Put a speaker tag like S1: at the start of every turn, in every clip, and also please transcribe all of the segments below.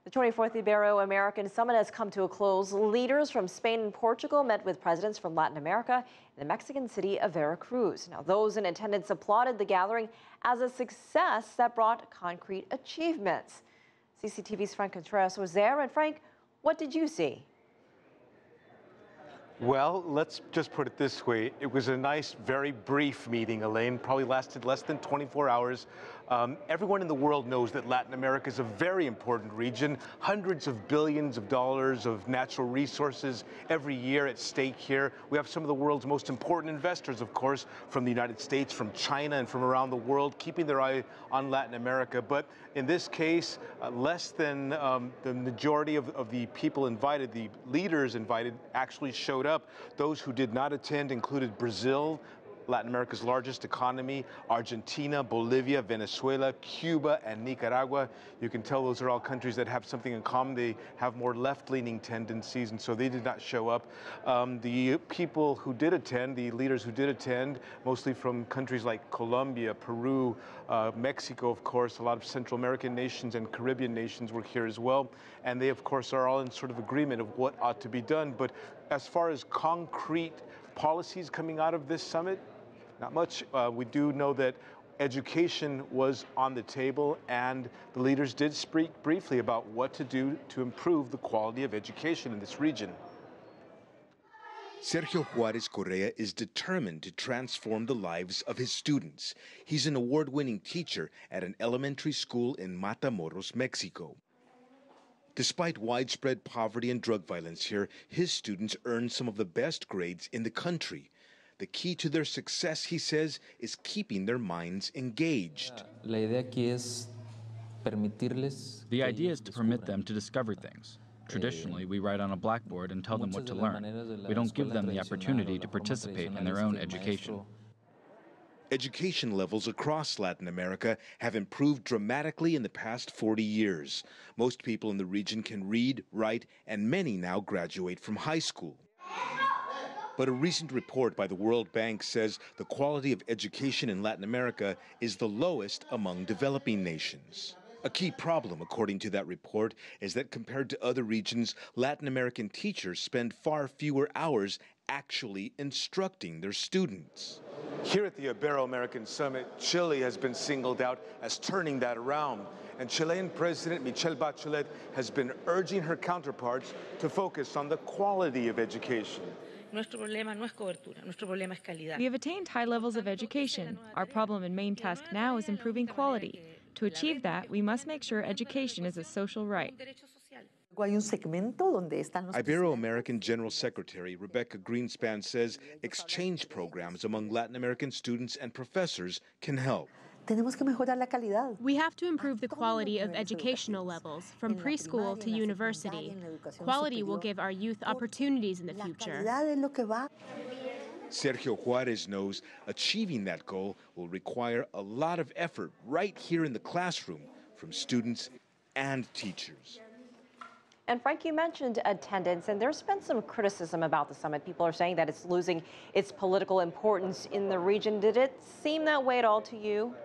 S1: The 24th Ibero-American Summit has come to a close. Leaders from Spain and Portugal met with presidents from Latin America in the Mexican city of Veracruz. Now, those in attendance applauded the gathering as a success that brought concrete achievements. CCTV's Franc Contreras was there. And Frank, what did you see?
S2: Well, let's just put it this way. It was a nice, very brief meeting, Elaine. Probably lasted less than 24 hours. Everyone in the world knows that Latin America is a very important region. Hundreds of billions of dollars of natural resources every year at stake here. We have some of the world's most important investors, of course, from the United States, from China, and from around the world, keeping their eye on Latin America. But in this case, less than the majority of the people invited, the leaders invited, actually showed up. Those who did not attend included Brazil, Latin America's largest economy, Argentina, Bolivia, Venezuela, Cuba, and Nicaragua. You can tell those are all countries that have something in common. They have more left-leaning tendencies, and so they did not show up. The people who did attend, the leaders who did attend, mostly from countries like Colombia, Peru, Mexico, of course, a lot of Central American nations and Caribbean nations were here as well. And they, of course, are all in sort of agreement of what ought to be done. But as far as concrete policies coming out of this summit, not much. We do know that education was on the table, and the leaders did speak briefly about what to do to improve the quality of education in this region.
S3: Sergio Juarez Correa is determined to transform the lives of his students. He's an award-winning teacher at an elementary school in Matamoros, Mexico. Despite widespread poverty and drug violence here, his students earn some of the best grades in the country. The key to their success, he says, is keeping their minds engaged.
S4: The idea is to permit them to discover things. Traditionally, we write on a blackboard and tell them what to learn. We don't give them the opportunity to participate in their own education.
S3: Education levels across Latin America have improved dramatically in the past 40 years. Most people in the region can read, write, and many now graduate from high school. But a recent report by the World Bank says the quality of education in Latin America is the lowest among developing nations. A key problem, according to that report, is that compared to other regions, Latin American teachers spend far fewer hours actually instructing their students.
S2: Here at the Ibero-American Summit, Chile has been singled out as turning that around. And Chilean President Michelle Bachelet has been urging her counterparts to focus on the quality of education.
S5: We have attained high levels of education. Our problem and main task now is improving quality. To achieve that, we must make sure education is a social right.
S3: Ibero-American General Secretary Rebecca Greenspan says exchange programs among Latin American students and professors can help.
S6: We have to improve the quality of educational levels, from preschool to university. Quality will give our youth opportunities in the future.
S3: Sergio Juarez knows achieving that goal will require a lot of effort right here in the classroom from students and teachers.
S1: And Frank, you mentioned attendance, and there's been some criticism about the summit. People are saying that it's losing its political importance in the region. Did it seem that way at all to you?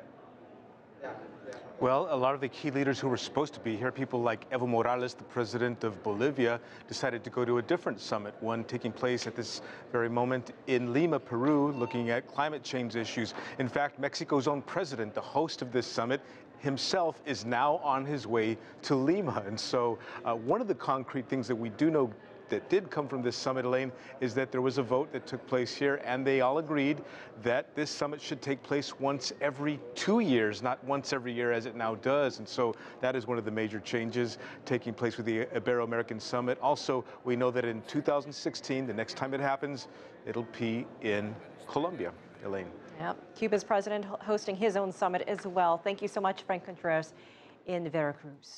S2: Well, a lot of the key leaders who were supposed to be here, people like Evo Morales, the president of Bolivia, decided to go to a different summit, one taking place at this very moment in Lima, Peru, looking at climate change issues. In fact, Mexico's own president, the host of this summit, himself is now on his way to Lima. And so one of the concrete things that we do know that did come from this summit, Elaine, is that there was a vote that took place here, and they all agreed that this summit should take place once every 2 years, not once every year as it now does. And so that is one of the major changes taking place with the Ibero-American Summit. Also, we know that in 2016, the next time it happens, it'll be in Colombia. Elaine.
S1: Yep. Cuba's president hosting his own summit as well. Thank you so much, Frank Contreras in Veracruz.